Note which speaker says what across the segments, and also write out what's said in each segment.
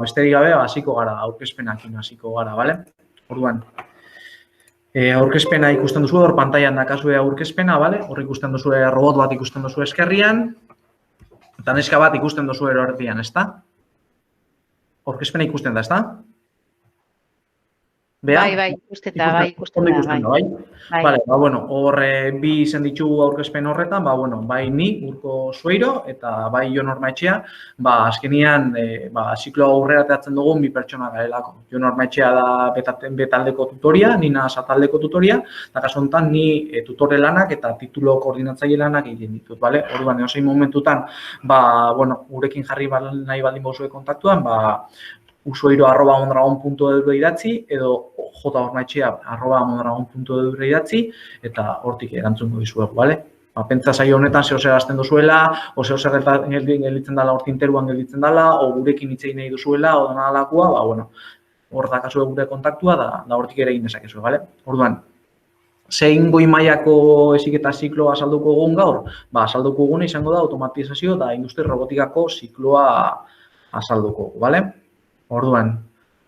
Speaker 1: besterik gabe, hasiko gara, aurkezpenakin hasiko gara, bale? Orduan, aurkezpena ikusten duzu, hor pantailan dakazue aurkezpena, bale? Hor ikusten duzu robot bat ikusten duzu eskerrian, eta neska bat ikusten duzu erortian, ezta? Aurkezpena ikusten da, ezta?
Speaker 2: Bai, ikusten da, bai.
Speaker 1: Vale, bueno, hor bi izen ditugu aurkezpen horretan, bai ni, Urko Sueiro, eta bai Jon Ormaetxea, azkenian, ziklo aurrera ateratzen dugun bi pertsona garelako. Jon Ormaetxea da betaldeko tutoria, ni naz ataldeko tutoria, eta kasu honetan ni tutore lanak eta titulo koordinatzaile lanak egiten ditut, bale? Orduan, edozein momentutan, gurekin jarri nahi baldin bozue kontaktuan, usueiro@mondragon.edu idatzi edo jormaetxea@mondragon.edu idatzi eta hortik erantzungo dizuegu, bale? Pentsa saio honetan zeo zer hasten duzuela, o zeo zer gelditzen dela horti interuan gelditzen dela, o gurekin hitz egin nahi duzuela, o dena dalakoa, hor dakazue gure kontaktua da hortik ere egin dezakezue, bale? Orduan, zein goi mailako heziketa zikloa azalduko egun gaur? Azalduko eguna izango da automatizazio eta industria robotikako zikloa azalduko, bale? Orduan,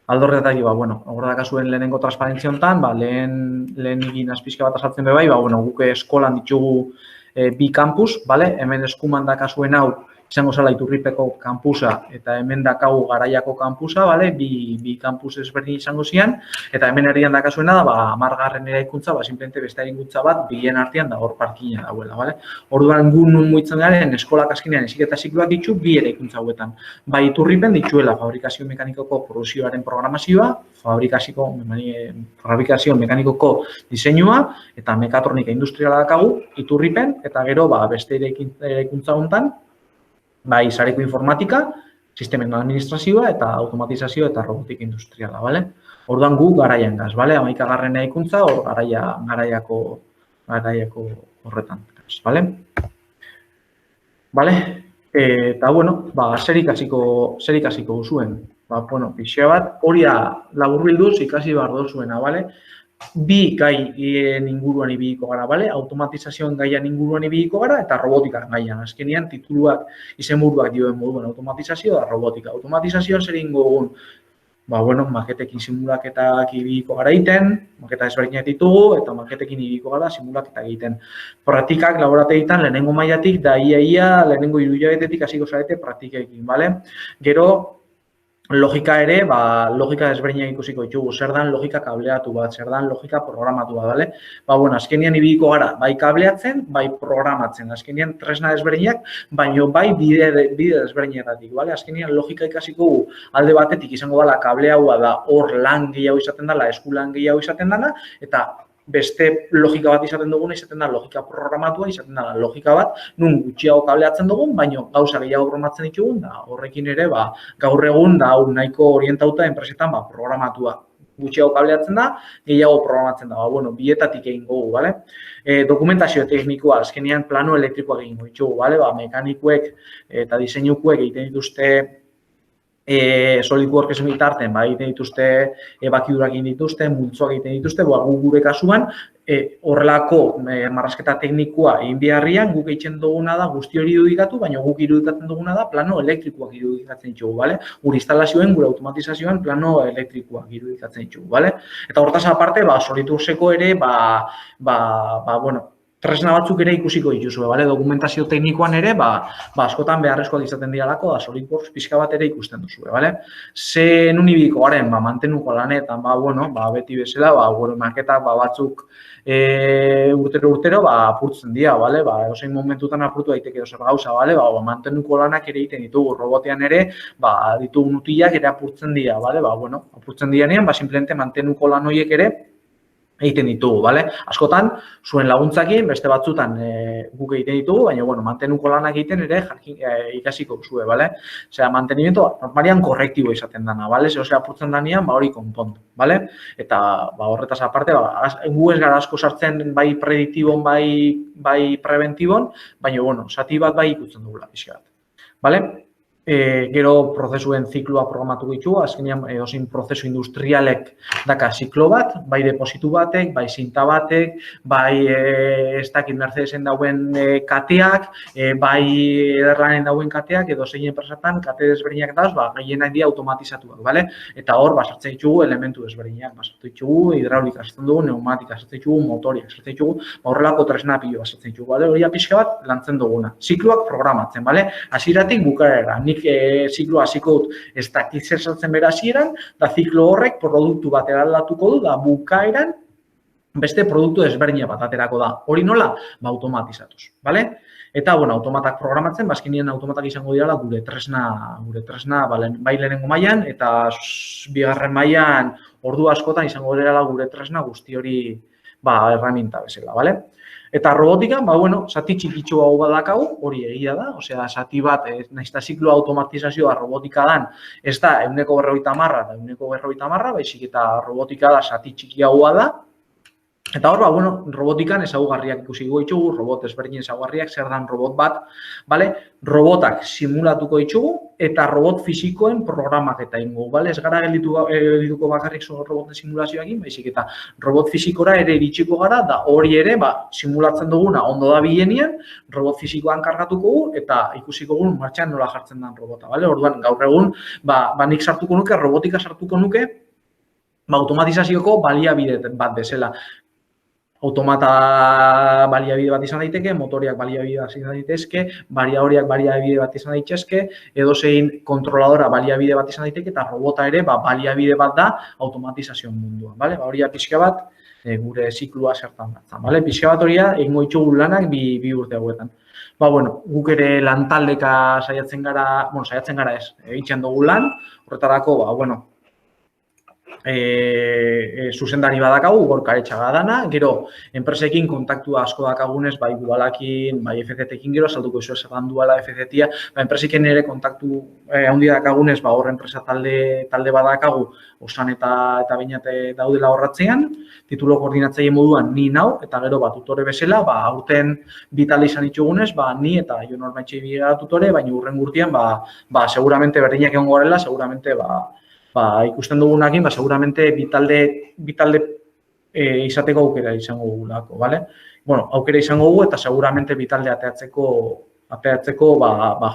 Speaker 1: aldorretatik, hor dakazuen lehenengo transparentzia honetan, lehen egin azpizka bat azaltzen bebai, guk eskolan ditugu bi kampus, hemen eskuman dakazuen hau, izango zela Iturripeko kampusa eta hemen dakagu Garaiako kampusa, bi kampus ezberdin izango zian, eta hemen herrian dakazuena da, 10. eraikuntza, simplemente beste eraikuntza bat, bien artean da hor parkina dauela, Orduan, gu nun muitzen garen, eskolak azkenean heziketa zikloak ditu, bi eraikuntza hauetan. Bai Iturripen dituela fabrikazio mekanikoko produzioaren programazioa, fabrikazio mekanikoko diseinua, eta mekatronika industriala dakagu, Iturripen, eta gero beste eraikuntza honetan, bai sareko informatika, sistemen administrazioa eta automatizazio eta robotika industriala, bale? Orduan gu Garaian gaz, bale? 11. eraikuntza, hor Garaiako horretan, bale? Bale? Eta, zer ikasiko duzuen? Pixea bat, hori laburbilduz ikasi behar dozuena, bale? Bi gai inguruan ibiliko gara, bale? Automatizazioan gaian inguruan ibiliko gara eta robotika gaian. Azkenean tituluak, izenburuak dioen moduan automatizazio eta robotika. Automatizazioan zer egingo egun? Maketekin simulaketak ibiliko gara egiten, maketa ezberdinak ditugu eta maketekin ibiliko gara simulaketak egiten. Praktikak laborategietan lehenengo mailatik da ia lehenengo 3 hilabetetik hasiko zarete praktikekin, bale? Gero, logika ere, logika ezberdinak ikusiko ditugu, zer dan logika kableatu bat, zer dan logika programatu bat, bale? Azkenean ibiliko gara, bai kableatzen, bai programatzen, azkenean tresna ezberdinak, baino bai bide ezberdinetatik, bale? Azkenean logika ikasiko alde batetik izango dela kableaua da hor lan gehiago izaten dela, eskulan gehiago izaten dela, eta beste logika bat izaten duguna, izaten da logika programatua, izaten da logika bat, nun gutxiago kableatzen dugun, baino gauza gehiago programatzen ditugun, da horrekin ere, gaur egun, da nahiko orientauta enpresetan, programatua. Gutxiago kableatzen da, gehiago programatzen da, bietatik egin gogu, bale? Dokumentazio teknikoa, azkenean plano elektrikoak egin ditugu, bale? Mekanikuek eta diseinukuek egiten dituzte SolidWorksen bitarten, egiten dituzte, bakidurak egin dituzte, multzoak egiten dituzte, gure kasuan, horrelako marrazketa teknikoa egin beharrian, guk egiten duguna da guzti hori irudikatu, baina guk irudikatzen duguna da plano elektrikoak irudikatzen ditugu, bale? Gure instalazioen, gure automatizazioan plano elektrikoak irudikatzen ditugu, bale? Eta hortaz aparte, SolidWorkseko ere, tresna batzuk ere ikusiko dituzue, bale? Dokumentazio teknikoan ere, askotan beharrezkoak izaten diralako, SolidWorks pixka bat ere ikusten duzue, bale? Ze nun ibiliko garen, mantenuko lanetan, beti bezala, maketak batzuk urtero apurtzen dira, bale? Edozein momentutan apurtu daiteke dozer gauza, bale? Mantenuko lanak ere egiten ditugu, robotean ere, ditugu nutilak ere apurtzen dira, bale? Apurtzen direnean, simplemente mantenuko lan horiek ere egiten ditugu, bale? Askotan, zuen laguntzakin, beste batzutan guk egiten ditugu, baina, mantenuko lanak egiten ere ikasiko zue, bale? Osea, mantenimiento, normalian korrektibo izaten dana, bale? Osea, apurtzen danean, hori konpondu, bale? Eta, horretaz aparte, gu ez gara asko sartzen bai prediktibon, bai preventibon, baina, zati bat bai ikutzen dugula, pixka bat, bale? gero prozesuen ziklua programatu ditu, azkenean edozein prozesu industrialek daka ziklo bat, bai depositu batek, bai zinta batek, bai ez dakit Mercedesen dauen kateak, bai Ederlanen dauen kateak, edozein enpresatan kate desberdinak dauz, gehienak dira automatizatuak, bale? Eta hor, sartzen ditugu elementu desberdinak, sartzen ditugu hidraulika, sartzen dugu pneumatika, sartzen ditugu motoriak, sartzen ditugu horrelako tresna pilo sartzen ditugu, bale? Hori pixka bat lantzen duguna. Zikloak programatzen, bale? Hasieratik bukaera. Zikloa hasiko dut ez dakit zer sartzen bera hasieran, da ziklo horrek produktu bat eraldatuko du, da bukaeran beste produktu desberdina bat aterako da. Hori nola? Automatizatuz, bale? Eta, automatak programatzen, azkenean automatak izango dira gure tresna bai lehenengo mailan eta bigarren mailan ordu askotan izango dira gure tresna guzti hori erraminta bezala, bale? Eta robotikan, zati txikitxo hau badakagu, hori egia da, osea, zati bat, nahiz eta ziklo automatizazioa robotika dan, ez da 150 da 150, baizik eta robotika da zati txiki haua da. Eta hor, robotikan ezaugarriak ikusi ditugu, robot ezberdin ezaugarriak, zer dan robot bat, bale? Robotak simulatuko ditugu eta robot fisikoen programaketa ingo, bale? Ez gara geldituko bakarrik roboten simulazioakin, baizik eta robot fisikora ere iritsiko gara, da hori ere, simulatzen duguna ondo da bilenean, robot fisikoan kargatuko gu eta ikusiko gu martxan nola jartzen den robota, bale? Orduan, gaur egun, nik sartuko nuke, robotika sartuko nuke, automatizazioko baliabide bat bezala. Automata baliabide bat izan daiteke, motoriak baliabide bat izan daitezke, bariadoriak baliabide bat izan daitezke, edozein kontroladora baliabide bat izan daiteke, eta robota ere baliabide bat da automatizazio munduan. Hori pixka bat gure ziklua zertan datzen. Pixka bat hori egingo ditugu lanak bi urte hauetan. Guk ere lantaldeka saiatzen gara ez, egiten dugu lan, horretarako, zuzendari badakagu, Gorka Etxaga dana, gero enpresekin kontaktua asko dakagunez, bai Dualakin, bai FCT-ekin gero, salduko iso esan Duala FCT-a, enpresekin ere kontaktu handi dakagunez, hor enpresa talde badakagu, Osan eta Beñate daudela horratzean, titulo koordinatzaile moduan ni nau, eta gero tutore bezala, aurten bi talde izan ditugunez, ni eta Jon Ormaitxe bigara tutore, baina urren gurtian, seguramente berdinak egon gorela, seguramente, ikusten dugunakin, seguramente bi talde izateko aukera izango dugulako, bale? Aukera izango dugu eta seguramente bi talde ateatzeko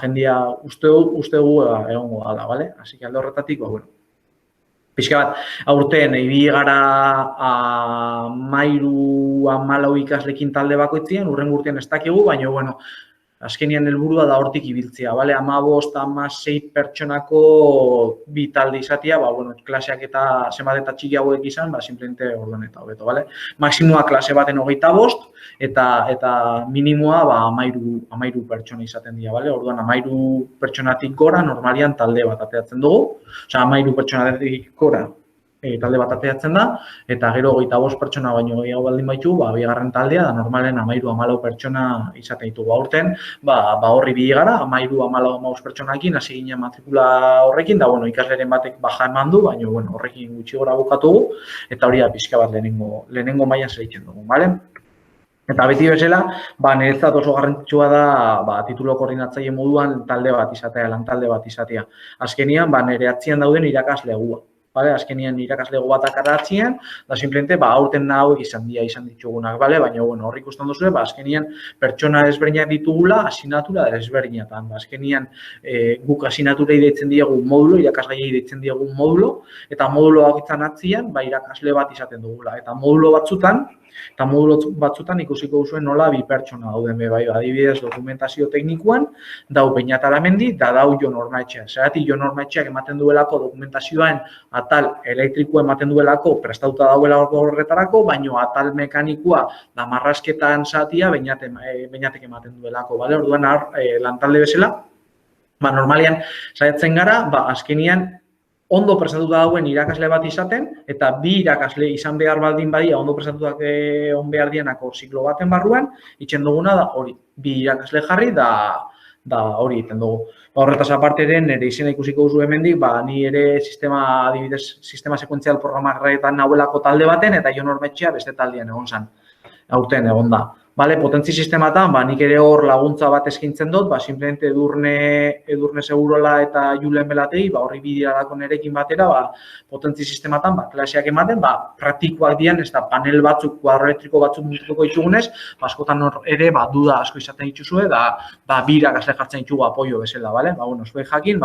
Speaker 1: jendia uste dugu egongo dala, bale? Así que alde horretatik, pixka bat, aurten ibili gara 13-14 ikaslekin talde bakoitzien, urren gurtian ez dakigu, baina, azkenian helburua da hortik ibiltzea, 15-16 pertsonako bi talde izatea, klaseak eta zenbat eta txiki hauek izan, simplemente orduan eta hobeto, bale? Maximoa klase baten 25 eta minimoa 13 pertsona izaten dira, bale? Orduan 13 pertsonatik gora normalian talde bat ateatzen dugu, osea 13 pertsonatik gora talde bat ateatzen da, eta gero 25 pertsona baino gehiago baldin baitu, bigarren taldea, da normalen 13-14 pertsona izaten ditugu aurten, horri bide gara, 13-14 pertsonakin, hasi ginen matrikula horrekin, da ikasleren batek baja eman du, baina horrekin gutxi gora bukatugu, eta hori da pixka bat lehenengo mailan segitzen dugu, bale? Eta beti bezala, niretzat oso garrantzitsua da titulo koordinatzaile moduan talde bat izatea, lantalde bat izatea. Azkenian, nire atzian dauden irakaslegua. Azkenian irakaslego bat akaratzean, da simplemente aurten hauek izan ditugunak, baina hor ikusten duzu, azkenian pertsona ezberdinak ditugula asignatura ezberdinatan. Azkenian guk asignaturei deitzen diegu modulo, irakasgaiei deitzen diegu modulo, eta modulo bakoitzan atzian irakasle bat izaten dugula. Eta modulo batzutan ikusiko duzuen nola bi pertsona dauden bai, adibidez dokumentazio teknikoan, dau Beñat Aramendi, da dau Jon Ormaetxea. Zergatik Jon Ormaetxeak ematen duelako dokumentazioan atal elektrikoa ematen duelako prestatuta dauela horretarako, baina atal mekanikoa da marrazketan zatia Beñatek ematen duelako, bale? Orduan lantalde bezala, normalian saiatzen gara, azkenian ondo prestatuta dauen irakasle bat izaten, eta bi irakasle izan behar baldin badia, ondo prestatutak on behar dienako ziklo baten barruan, itxen duguna da hori, bi irakasle jarri da hori egiten dugu. Horretaz aparte ere, nire izena ikusiko duzu hemendik, ni ere sistema sekuentzial programarretan nahuelako talde baten, eta Jon Ormaetxea beste taldean egon zen, aurten egon da. Bale, potentzi sistematan, nik ere hor laguntza bat eskaintzen dut, simplemente edurne segurola eta julen belatei, horri bidiralako nerekin batera, potentzi sistematan, klaseak ematen, praktikoak dian, ez da panel batzuk, kuadro elektriko batzuk multituko ditugunez, askotan hor ere, duda asko izaten dituzue, da bira gazle jartzen ditugu apoio bezala, bale? Zuek jakin,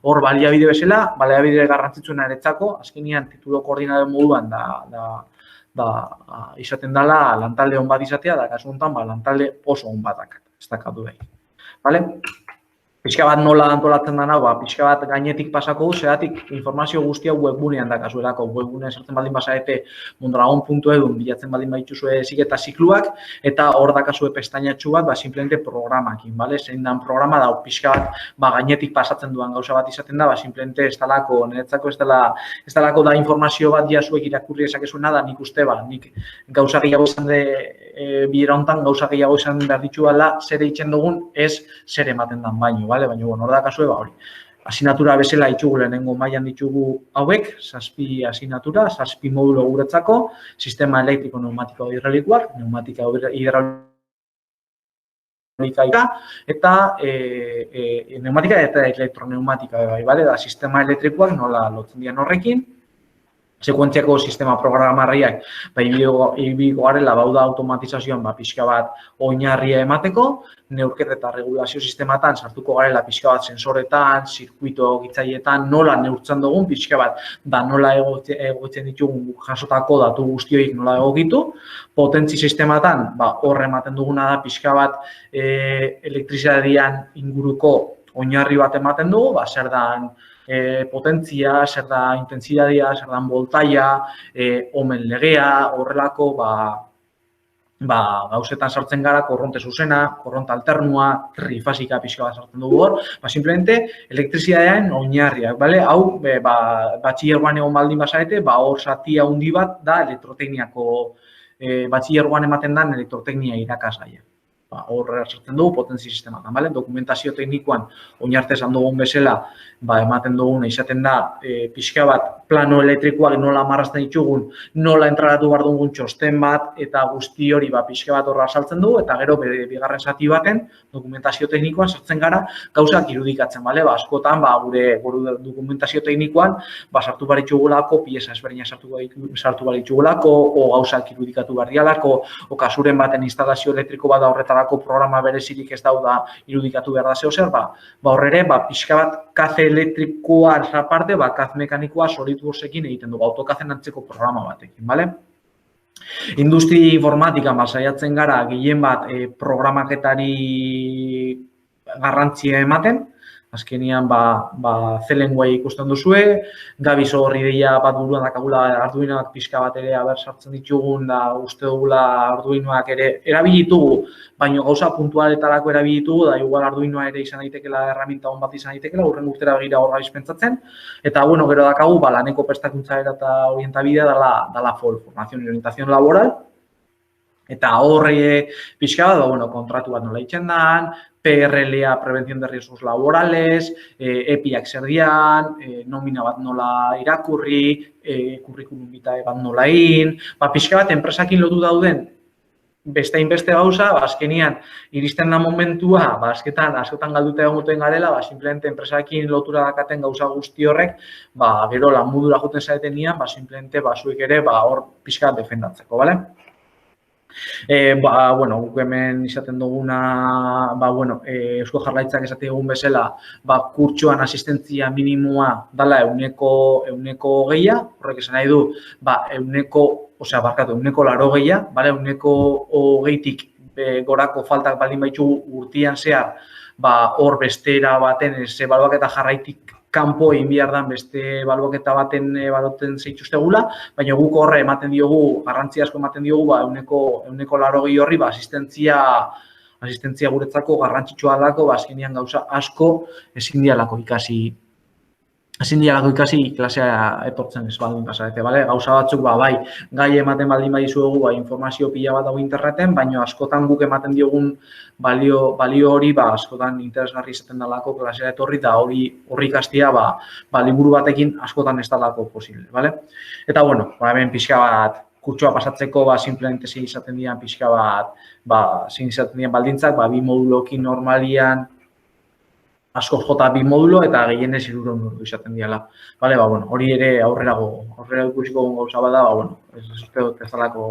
Speaker 1: hor baliabide bezala, baliabide garrantzitsuena eretzako, azkenean titulo koordinador moduan izaten dela lantalde hon bat izatea, da kasu honetan lantalde oso hon batak, ez dakatu daik. Pixka bat nola antolatzen dena, pixka bat gainetik pasako, zeratik informazio guztia webgunean dakazuelako, webgunean sartzen baldin basaete mondragon.edu bilatzen baldin baituzue ziketa zikluak, eta hor dakazue pestainatxu bat, simplemente programakin, zein dan programa da, pixka bat gainetik pasatzen duan gauza bat izaten da, simplemente ez dalako, niretzako ez dalako da informazio bat jazuek irakurri ezakezuena da, nik uste, nik gauza gehiago izan bilera honetan, gauza gehiago izan behar dituela, zer eitzen dugun, ez zer ematen dan baino, baina hor dakazue, hori. Asinatura bezala ditugu lehenengo mailan ditugu hauek, 7 asinatura, 7 modulo guretzako, sistema elektriko pneumatiko hidraulikoak, pneumatika hidraulika eta pneumatika eta elektroneumatika da sistema elektrikoak nola lotzen dian horrekin. Sekuentziako sistema programarriak ibiliko garela da automatizazioan pixka bat oinarria emateko, neurketa eta regulazio sistematan sartuko garela pixka bat sensoretan, zirkuito gitzailetan, nola neurtzen dugun, pixka bat da nola egoitzen ditugun jasotako datu guztioik nola egokitu. Potentzi sistematan horre ematen duguna da pixka bat elektrizitatean inguruko oinarri bat ematen dugu, zer dan potentzia, zer da intentsitatea, zer dan voltaia, omen legea, horrelako gauzetan sartzen gara, korronte zuzena, korronte alternua, trifasika pixka bat sartzen dugu hor, simplemente elektrizitatean oinarriak, bale? Hau, batxilergoan egon baldin bazarete, hor zati handi bat da elektrotekniako, batxilergoan ematen den elektroteknia irakasgaia. Hor sartzen dugu potentzi sistematan, bale? Dokumentazio teknikoan oinarte esan dugun bezala, ematen duguna izaten da pixka bat plano elektrikoak nola marrazten ditugun, nola entraratu behar dugun txosten bat, eta guzti hori pixka bat horra saltzen dugu, eta gero bigarren zati baten dokumentazio teknikoan sartzen gara gauzak irudikatzen, bale? Askotan gure dokumentazio teknikoan sartu behar ditugulako, pieza ezberdinak sartu behar ditugulako, o gauzak irudikatu behar dialako, o kasuren baten instalazio elektriko bat horretarako programa berezirik ez dauda irudikatu behar da zehozer, horrere pixka bat kaze elektrikoa aparte, kaz mekanikoa SolidWorksekin egiten dugu, autokazen antzeko programa batekin, bale? Industri informatikan saiatzen gara gehien bat programaketari garrantzia ematen, azkenean zelenguai ikusten duzue, gabiz horri deia bat buruan dakagula Arduinoak pixka bat ere sartzen ditugun, da uste dugula Arduinoak ere erabilitugu, baina gauza puntualetarako erabilitugu, da igual Arduinoa ere izan daitekela erraminta hon bat izan daitekela, urren urtera begira horra bizpentsatzen, eta gero dakagu laneko prestakuntza eta orientabidea dala FOL, Formación y Orientación Laboral, eta horre pixka bat, kontratu bat nola itzen dan, PRLA, Prevención de Riesgos Laborales, EPIak zer dian, nomina bat nola irakurri, kurrikulum vitae bat nola egin, pixka bat enpresakin lotu dauden beste inbeste gauza, azkenean iristen da momentua, askotan galduta egon garela, simplemente enpresakin lotura dakaten gauza guzti horrek, gero lanmudura joten zaeten nian, simplemente zuek ere hor pixka defendatzeko, bale? Guk hemen izaten duguna, Eusko Jaurlaritzak esaten dugun bezala, kurtsoan asistentzia minimoa dala 100%, horrek esan nahi du, 80%, 20%tik gorako faltak baldin baitugu urtean zehar, hor bestera baten ez ebaluaketa jarraitik kanpo egin behar dan beste ebaluaketa baten ebaluatzen zeituztegula, baina guk horre ematen diogu, garrantzia asko ematen diogu, 180% horri, asistentzia guretzako garrantzitsua dalako, azkenean gauza asko ezin dialako ikasi klasea etortzen ez baldin pasarete, bale? Gauza batzuk, gai ematen baldin badizuegu, informazio pila bat dago interneten, baina askotan guk ematen diogun balio hori, askotan interesgarri izaten dalako klasea etorri, eta hori ikastia, liburu batekin askotan ez dalako posible, bale? Eta, hemen pixka bat kurtsoa pasatzeko, simplemente zein izaten dian pixka bat, zein izaten dian baldintzak, bi modulokin normalian, asko jota bi modulo eta gehienez 300 euro izaten diala. Bale, hori ere aurrera ikusiko gauza bada, ez uste dut ez dalako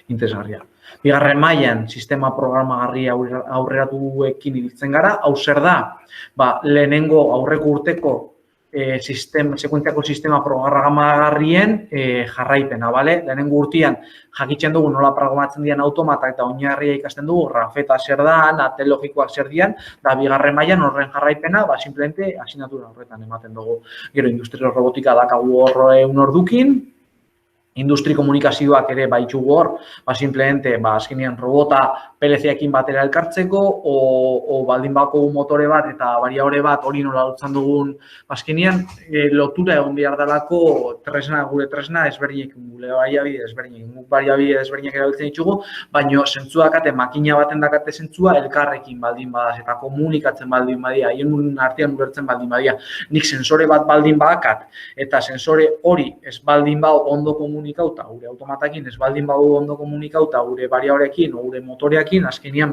Speaker 1: interesgarria. Bigarren mailan, sistema programagarri aurreratuekin ibiltzen gara, hau zer da? Lehenengo aurreko urteko sekuentziako sistema programagarrien jarraipena, bale? Lehenengo urtean jakitzen dugu nola programatzen dian automata eta oinarria ikasten dugu, rafeta zer da, ate logikoak zer dian, da bigarren mailan horren jarraipena, simplemente asignatura horretan ematen dugu. Gero, industria robotika dakagu hor ordukin, industri komunikazioak ere baitugu hor, simplemente, azkenean robota PLC-ekin batera elkartzeko, o baldin bako motore bat eta bariabore bat hori nola dutzen dugun, azkenean lotura egon behar dalako gure tresna ezberdinek, gure bariabide ezberdinek, guk bariabide ezberdinek erabiltzen ditugu, baina zentzua dakate, makina baten dakate zentzua elkarrekin baldin badaz eta komunikatzen baldin badia, haien artean ulertzen baldin badia. Nik sensore bat baldin badakat eta sensore hori ez baldin bau ondo komunikauta, gure automatakin ez baldin bau ondo komunikauta, gure bariaborekin o gure motoreakin, azkenian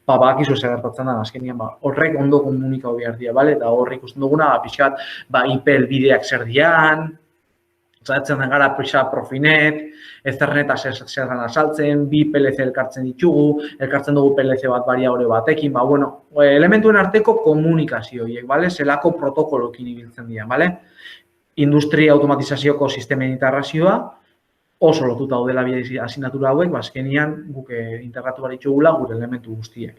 Speaker 1: badakizu zer gertatzen da, azkenian horrek ondo komunikau behar dira, bale? Da horrek ikusten duguna, pixkat, IP helbideak zer dian, zaitzen den gara Profinet, Etherneta zer gana saltzen, bi PLC elkartzen ditugu, elkartzen dugu PLC bat bariabore batekin, elementuen arteko komunikazioiek, bale? Zelako protokolokin ibiltzen dira, bale? Industria automatizazioko sistemen integrazioa, oso lotuta daudela asignatura hauek, azkenean guk integratu behar ditugula gure elementu guztiek.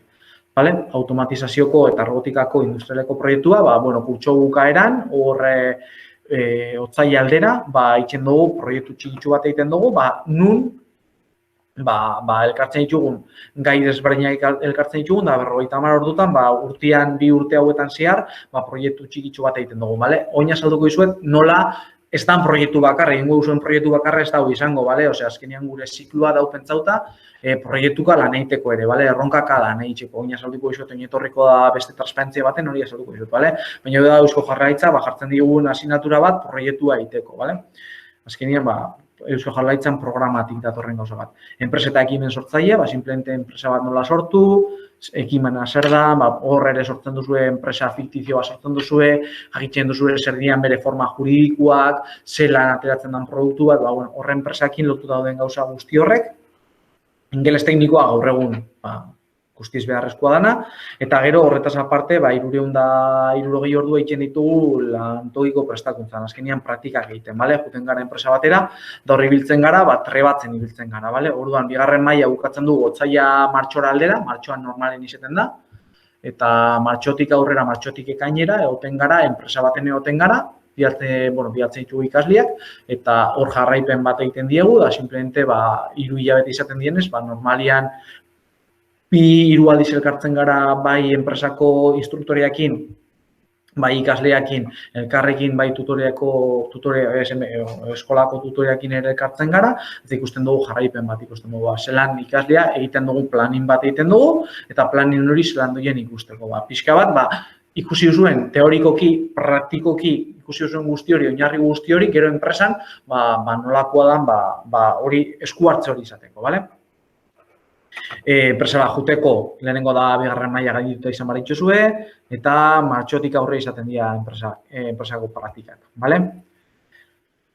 Speaker 1: Automatizazioko eta robotikako industrialeko proiektua, kurtso bukaeran, horre otzaila aldera, egiten dugu, proiektu txikitsu bat egiten dugu, nun elkartzen ditugun, gai desberdinak elkartzen ditugun, da 50 ordutan, urtean, 2 urte hauetan zehar, proiektu txikitsu bat egiten dugu, bale? Oin azalduko dizuet, nola ez da proiektu bakarra, egingo duzuen proiektu bakarra ez dago izango, bale? Osea, azkenean gure ziklua dau pentsauta, proiektuka lan egiteko ere, bale? Erronkaka lan egiteko, oin azalduko dizuet, oin etorriko da beste transparentzia baten, hori azalduko dizuet, bale? Baina da Eusko Jaurlaritza, jartzen digun asignatura bat proiektua egiteko, bale? Azkenean, Eusko Jaurlaritzan programatik datorren gauza bat. Enpresa eta ekimen sortzaile, simplemente enpresa bat nola sortu, ekimena zer da, hor ere sortzen duzue, enpresa fiktizio bat sortzen duzue, jakitzen duzue zer dian bere forma juridikoak, zelan ateratzen den produktu bat, horren enpresakin lotu dauden gauza guzti horrek, ingeles teknikoa gaur egun guztiz beharrezkoa dana, eta gero horretaz aparte, 360 ordu egiten ditugu lantokiko prestakuntzan, azkenean praktikak egiten, bale? Juten gara enpresa batera, da horri biltzen gara, trebatzen ibiltzen gara, bale? Orduan, bigarren maila bukatzen dugu otsaila martxora aldera, martxoan normalen izaten da, eta martxotik aurrera, martxotik ekainera, egoten gara, enpresa baten egoten gara, bialtzen ditugu ikasliak, eta hor jarraipen bat egiten diegu, da simplemente 3 hilabete izaten dienez, normalian 2 aldiz elkartzen gara bai enpresako instruktoreakin, bai ikasleakin, elkarrekin bai eskolako tutoreakin ere elkartzen gara, eta ikusten dugu jarraipen bat ikusten dugu. Zelan ikaslea egiten dugu planin bat egiten dugu, eta planin hori zelan duien ikusteko. Pixka bat, ikusi duzuen teorikoki, praktikoki, ikusi duzuen guzti hori, oinarri guzti hori, gero enpresan, nolakoa dan, hori esku hartze hori izateko, bale? Enpresa bat juteko, lehenengo da bigarren maila gaindituta izan baritxuzue, eta martxotik aurre izaten dira enpresako praktikak, bale?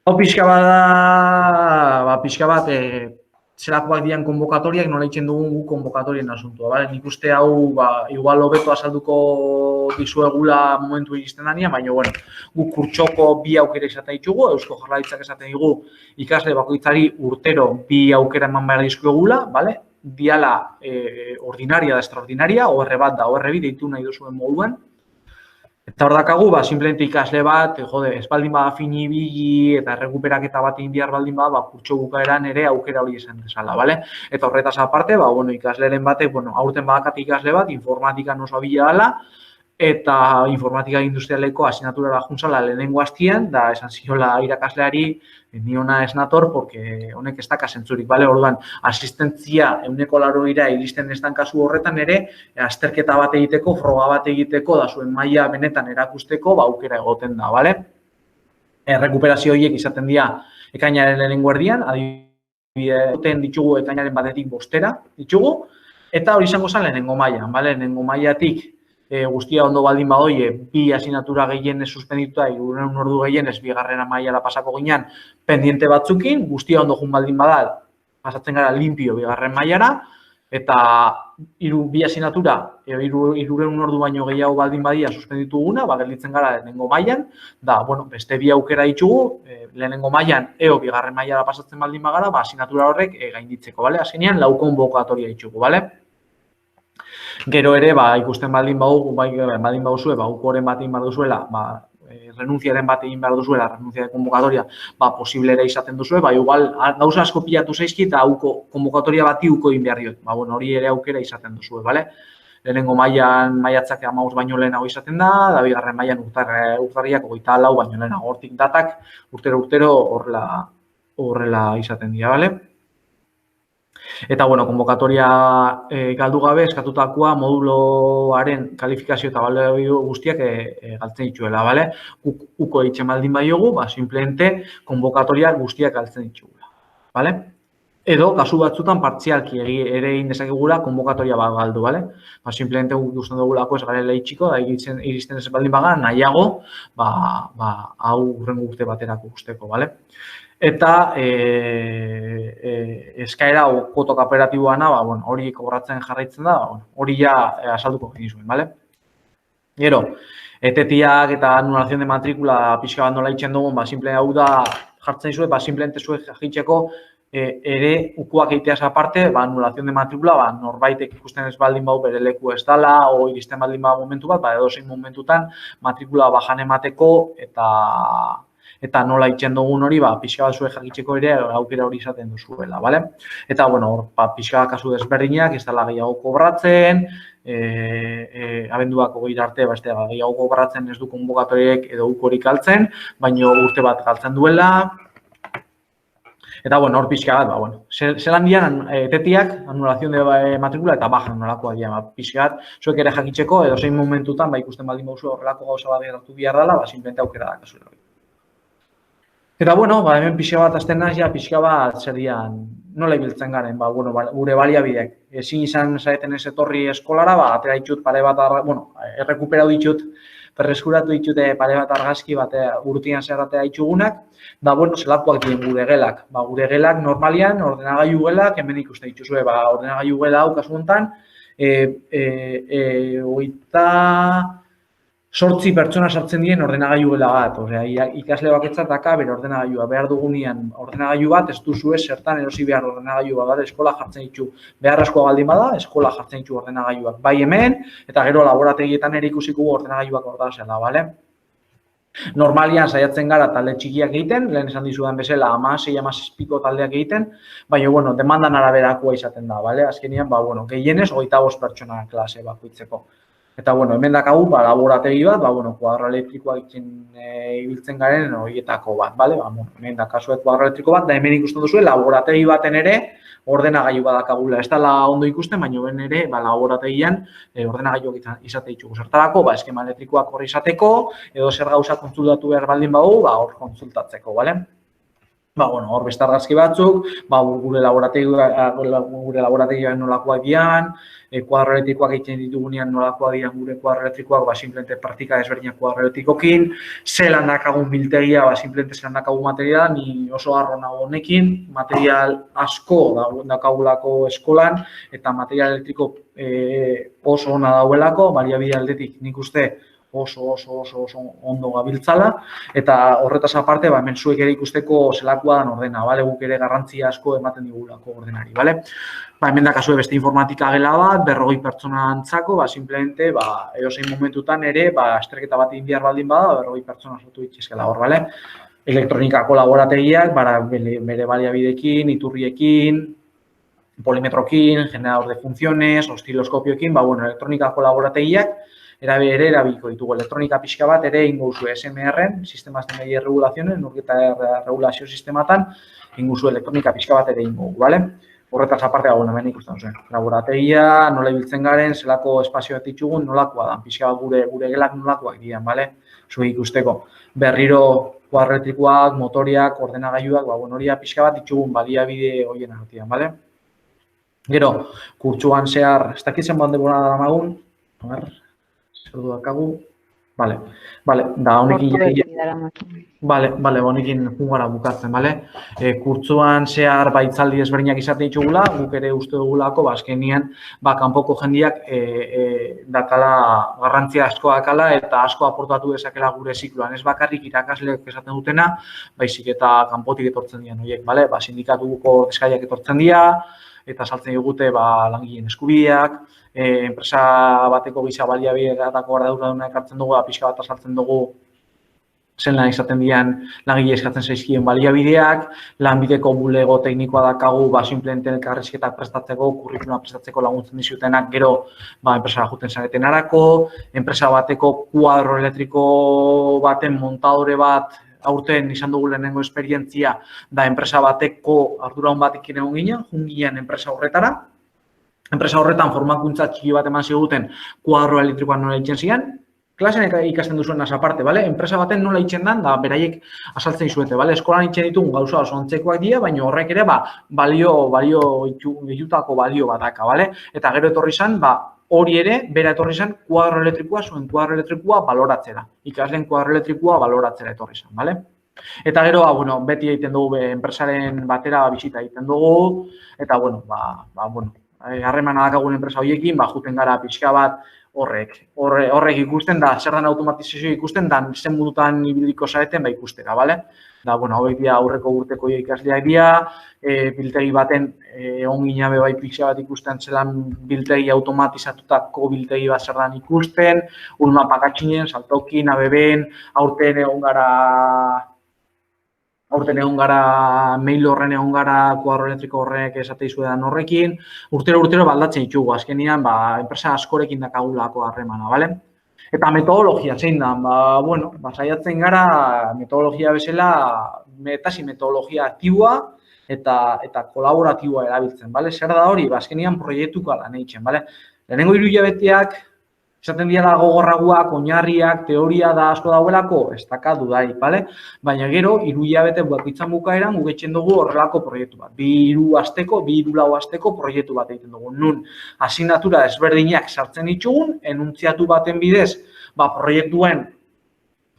Speaker 1: Hau pixka bat, zelakoak dian konbokatoriak, nola itzen dugun gu konbokatorien asuntua, bale? Nik uste hau, igual hobeto azalduko dizuegula momentu iristen dania, baina, guk kurtsoko 2 aukera izaten ditugu, Eusko Jaurlaritzak esaten digu ikasle bakoitzari urtero 2 aukera eman behar dizkuegula, bale? Diala ordinaria da extraordinaria, OR bat da OR bi deitu nahi duzuen moduan. Eta hor dakagu, simplemente ikasle bat, ez baldin bada fini bigi eta errekuperaketa bat egin behar baldin bada, kurtso bukaeran ere aukera hori izan dezala, bale? Eta horretaz aparte, ikasleren batek, aurten badakat ikasle bat, informatikan oso abila dela, eta informatika industrialeko asignaturara juntzala lehenengo hastian, da esan ziola irakasleari, ni ona ez nator, porque honek ez daka zentzurik, bale? Orduan, asistentzia 100% iristen ez dan kasu horretan ere, azterketa bat egiteko, froga bat egiteko, da zuen maila benetan erakusteko, aukera egoten da, bale? Errekuperazio horiek izaten dira ekainaren lehenengo erdian, duten ditugu ekainaren batetik 5 ditugu, eta hori izango zen lehenengo mailan, bale? Lehenengo mailatik guztia ondo baldin badoie, 2 asignatura gehienez suspendituta, 300 ordu gehienez, bigarrena mailara pasako ginean pendiente batzukin, guztia ondo jun baldin badal, pasatzen gara limpio bigarren mailara, eta 2 asignatura, 300 ordu baino gehiago baldin badia suspendituguna, gelditzen gara lehenengo mailan, da, bueno, beste 2 aukera ditugu, lehenengo mailan bigarren mailara pasatzen baldin bagara, asignatura horrek gainditzeko, bale? Azkenean, 4 konbokatoria ditugu, bale? Gero ere, ikusten baldin baduzue, ukoren bat egin behar duzuela, renuntziaren bat egin behar duzuela, renuntzia de konbokatoria, posible ere izaten duzue, igual gauza asko pilatu zaizki eta konbokatoria bati uko egin behar diot. Hori ere aukera izaten duzue, bale? Lehenengo mailan maiatzak 15 baino lehenago izaten da, da bigarren mailan urtarriak 24 baino lehenago. Hortik datak urtero horrela izaten dira, bale? Eta, bueno, konbokatoria galdu gabe eskatutakoa moduloaren kalifikazio eta balio guztiak galtzen dituela, bale? Uko eitzen baldin badiogu, simplemente konbokatoria guztiak galtzen ditugula, bale? Edo, kasu batzutan partzialki ere egin dezakegula konbokatoria bat galdu, bale? Simplemente ikusten dugulako ez garela itxiko, da iristen ez baldin baga, nahiago, hau urrengo urte baterako usteko, bale? Eta eskaera koto kooperatiboana, hori kobratzen jarraitzen da, hori ja azalduko genizuen, bale? Gero, etetiak eta anulazion de matrikula pixka bat nola itxen dugun, simple hau da jartzen zuen, simplemente zuek jakitzeko ere ukuak egiteaz aparte, anulazion de matrikula, norbaitek ikusten ez baldin bau bere leku ez dala, o iristen baldin bau momentu bat, edozein momentutan matrikula bajan emateko eta nola itxen dugun hori, pixka bat zuek jakitzeko ere aukera hori izaten duzuela, bale? Eta, hor, pixka bat kasu desberdinak, ez dela gehiago kobratzen, abenduak 20 arte, gehiago kobratzen ez du konbokatoriek edo ukorik galtzen, baina urte bat galtzen duela. Eta, hor pixka bat, zelan dian etetiak, anulazion de matrikula eta bajan nolakoa dian, pixka bat, zuek ere jakitzeko, edo zein momentutan, ikusten baldin bauzu horrelako gauza bat geratu behar dela, simplemente aukera da kasu. Eta, hemen pixka bat azten naz, pixka bat zer dian, nola ibiltzen garen, gure baliabideak. Ezin izan zaeten ez etorri eskolara, atera ditut pare bat, errekuperau ditut, berreskuratu ditut pare bat argazki bat urtean zerratea ditugunak, da, zelakoak diren gure gelak. Gure gelak normalian, ordenagailu gelak, hemen ikuste dituzue, ordenagailu gela hau kasu honetan, 8 pertsona sartzen diren ordenagailu gela bat. Ikasle baketzat daka bere ordenagailua behar dugunean ordenagailu bat, ez duzue zertan erosi behar ordenagailu bat, eskola jartzen ditu. Beharrezkoa baldin bada, eskola jartzen ditu ordenagailuak. Bai hemen, eta gero laborategietan ere ikusiko ordenagailuak ordazela, bale? Normalian saiatzen gara talde txikiak egiten, lehen esan dizudan bezala 16-17 taldeak egiten, baina, demandan araberakoa izaten da, bale? Azkenean, gehienez, 25 pertsona klase bakoitzeko. Eta, hemen dakagu, laborategi bat, kuadro elektrikoa ibiltzen garen horietako bat, bale? Hemen dakazuet kuadro elektriko bat, da hemen ikusten duzu, laborategi baten ere ordenagailu bat dakagula. Ez dela ondo ikusten, baina hemen ere, laborategian ordenagailuak izate ditugu. Zertarako, eskema elektrikoak hor izateko, edo zer gauza kontsultatu behar baldin bagu, hor kontsultatzeko, bale? Hor beste argazki batzuk, gure laborategiak nolakoak dian, kuadro elektrikoak egiten ditugunean nolakoak dian gure kuadro elektrikoak, simplemente praktika desberdinak kuadro elektrikokin, zelan dakagun biltegia, simplemente zelan dakagun materiala, ni oso harro nago honekin, material asko dakagulako eskolan, eta material elektriko oso ona dauelako, baliabide aldetik nik uste, oso ondo gabiltzala, eta horretaz aparte, hemen zuek ere ikusteko zelakoa dan ordena, guk ere garrantzia asko ematen digulako ordenari, bale? Hemen dakazue beste informatika gela bat, 40 pertsona antzako, simplemente, edozein momentutan ere, esterketa bat egin behar baldin bada, 40 pertsona sortu dituzkela hor, bale? Elektronikako laborategiak, bere baliabidekin, iturriekin, polimetrokin, generador de funciones, osciloskopioekin, elektronikako laborategiak, ere erabiliko ditugu. Elektronika pixka bat ere inguzu SMR-en, Sistemas de Media Regulaciones, nurketa regulazio sistematan, inguzu elektronika pixka bat ere ingugu, bale? Horretaz aparte, hemen ikusten duzuen. Laborategia, nola ibiltzen garen, zelako espazioak ditugun, nolakoa da. Pixka bat gure gelak nolakoak dian, bale? Zuek ikusteko. Berriro kuadro elektrikoak, motoriak, ordenagailuak, hori pixka bat ditugun baliabide horien artean, bale? Gero, kurtsuan zehar, ez dakitzen bat denbora daramagun, zer du dakagu, bale, da honekin jungara bukatzen, bale? Kurtzuan zehar baitzaldi ezberdinak izaten ditugula, guk ere uste dugulako, azkenian, kanpoko jendiak dakala garrantzia asko dakala eta asko aportatu dezakela gure zikloan. Ez bakarrik irakasleek esaten dutena, baizik eta kanpotik etortzen dian horiek, bale? Sindikatuko ordezkariak etortzen dira, eta saltzen digute langileen eskubideak, enpresa bateko giza baliabideetako arduraduna ekartzen dugu, pixka bat azaltzen dugu zen lan izaten dian langile eskatzen zaizkien baliabideak, lanbideko bulego teknikoa dakagu, simplemente elkarrizketak prestatzeko, kurrikuluma prestatzeko laguntzen dizutenak, gero enpresara juten zaretenarako, enpresa bateko kuadro elektriko baten montadore bat aurten izan dugu lehenengo esperientzia da enpresa bateko arduradun batekin egon ginen, jungian enpresa horretara. Enpresa horretan formakuntza txiki bat eman ziguten kuadro elektrikoan nola itzen zian. Klasean ikasten duzuen aparte, bale? Enpresa baten nola itzen dan, da beraiek azaltzen dizuete, bale? Eskolan itzen ditugun gauza oso ontzekoak dira, baina horrek ere gehitutako balio bataka, bale? Eta gero etorri zen, hori ere, bera etorri zen kuadro elektrikoa, zuen kuadro elektrikoa baloratzera. Ikasleen kuadro elektrikoa baloratzera etorri zen, bale? Eta gero, beti egiten dugu enpresaren batera bisita egiten dugu, eta, harremana dakagun enpresa horiekin, juten gara pixka bat horrek ikusten, da zer den automatizazio ikusten, da zen mundutan ibiliko zareten ikustera, bale? Da, hauek dira aurreko urteko ikasleak dira, biltegi baten ongina bai pixka bat ikusten zelan biltegi automatizatutako biltegi bat zer den ikusten, ulma pakatxinen, saltokin, abeben, aurten egon gara, mail horren egon gara, kuadro elektriko horrek esate izuetan horrekin, urtero baldatzen ditugu, azkenean, enpresa askorekin dakagulako harremana, bale? Eta metodologia zein da, saiatzen gara metodologia bezala, metodologia aktiboa eta kolaboratiboa erabiltzen, bale? Zer da hori, azkenean proiektuka lan eitzen, bale? Lehenengo 3 hilabeteak, esaten dira gogorragoak, oinarriak, teoria da asko dauelako, ez daka dudarik, bale? Baina gero, 3 hilabete bakoitzan bukaeran gugetzen dugu horrelako proiektu bat. 2 lau asteko proiektu bat egiten dugu. Nun, asignatura ezberdinak sartzen ditugun, enuntziatu baten bidez, proiektuen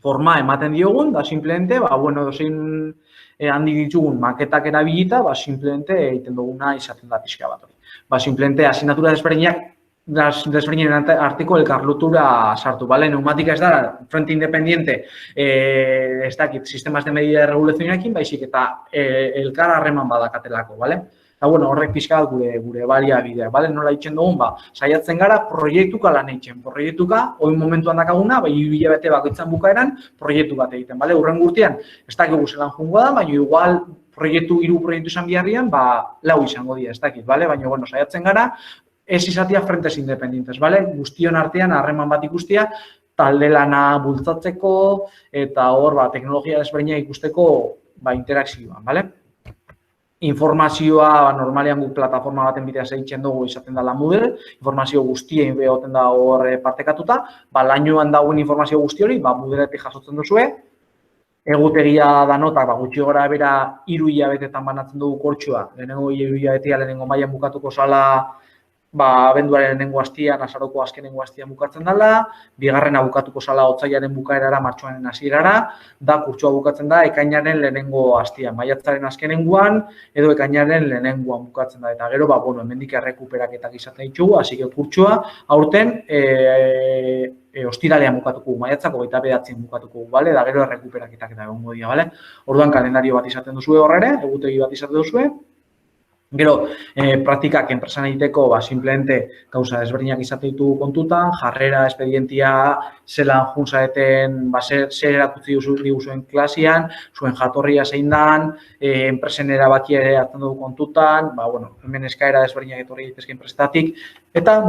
Speaker 1: forma ematen diogun, da simplemente, dozein handik ditugun maketak erabilita, simplemente egiten duguna izaten da pixka bat. Simplemente asignatura ezberdinak desberdinen arteko elkarlotura sartu, bale? Neumatika ez da, frente independiente, ez dakit, sistemas de medida de regulazioarekin, baizik eta elkar harreman badakatelako, bale? Eta, horrek pixka gure baliabideak, bale? Nola itzen dugun, saiatzen gara proiektuka lan eitzen. Proiektuka, hori momentuan dakaguna, 3 hilabete bakoitzan bukaeran, proiektu bat egiten, bale? Urren gurtian, ez dakigu zelan jungo da, baina igual hiru proiektu izan biharrian, 4 izango dira, ez dakit, bale? Baina, saiatzen gara, ez izatea frentes independientes, bale? Guztion artean harreman bat ikustia, talde lana bultzatzeko eta hor teknologia desberdina ikusteko interakzioan, bale? Informazioa normalean guk plataforma baten bidez egiten dugu izaten dela Moodle, informazio guztien behoten da hor partekatuta, lainoan dagoen informazio guzti hori, Moodleetik jasotzen duzue, egutegia da notak, gutxi gora bera 3 hilabetetan banatzen dugu kortxoa, lehenengo 3 hilabetea lehenengo mailan bukatuko zala, abenduaren lehenengo astian, azaroko azkenengo astian bukatzen dela, bigarrena bukatuko zala otsailaren bukaerara, martxoaren hasierara, da kurtsoa bukatzen da ekainaren lehenengo astian, maiatzaren azkenengoan edo ekainaren lehenengoan bukatzen da, eta gero, hemendik errekuperaketak izaten ditugu, hasi kurtsoa, aurten, ostiralean bukatuko, maiatzako 29an bukatuko, bale, da gero errekuperaketak eta egongo dira, bale? Orduan kalendario bat izaten duzue horrere, egutegi bat izaten duzue. Gero, praktikak enpresan egiteko, simplemente gauza desberdinak izate ditugu kontutan, jarrera, espedientia, zelan junzaeten, zer erakutzi diguzuen klasian, zuen jatorria zein dan, enpresen erabaki ere hartzen dugu kontutan, hemen eskaera desberdinak etorri daitezke enpresetatik, eta,